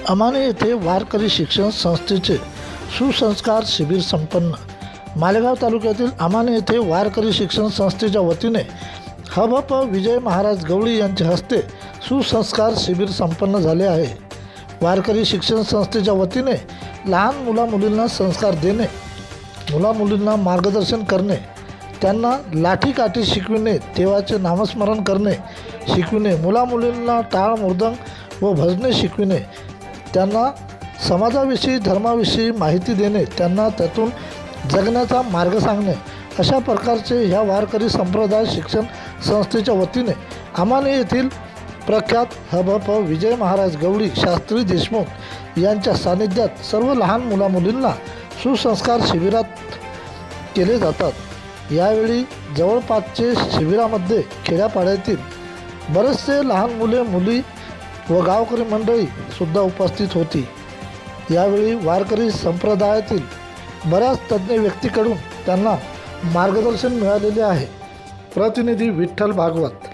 अमाने येथे वारकरी शिक्षण संस्थेचे सुसंस्कार शिबिर संपन्न. मालेगाव तालुक्यातील अमाने येथे वारकरी शिक्षण संस्थेच्या वतीने हबप विजय महाराज गवळी यांच्या हस्ते सुसंस्कार शिबिर संपन्न झाले आहे. वारकरी शिक्षण संस्थेच्या वतीने लहान मुलामुलींना संस्कार देणे, मुलामुलींना मार्गदर्शन करणे, त्यांना लाठीकाठी शिकविणे, देवाचे नामस्मरण करणे शिकविणे, मुलामुलींना टाळ मृदंग व भजने शिकविणे, त्यांना समाजाविषयी धर्माविषयी माहिती देणे, त्यांना त्यातून जगण्याचा मार्ग सांगणे, अशा प्रकारचे ह्या वारकरी संप्रदाय शिक्षण संस्थेच्या वतीने अमाने येथील प्रख्यात हबप विजय महाराज गवळी शास्त्री देशमुख यांच्या सानिध्यात सर्व लहान मुलामुलींना सुसंस्कार शिबिरात केले जातात. यावेळी जवळपासचे शिबिरामध्ये खेड्यापाड्यातील बरेचसे लहान मुले मुली व गावकरी मंडळी सुद्धा उपस्थित होती. यावेळी वारकरी संप्रदायातील बऱ्याच तज्ज्ञ व्यक्तीकडून त्यांना मार्गदर्शन मिळालेले आहे. प्रतिनिधी विठ्ठल भागवत.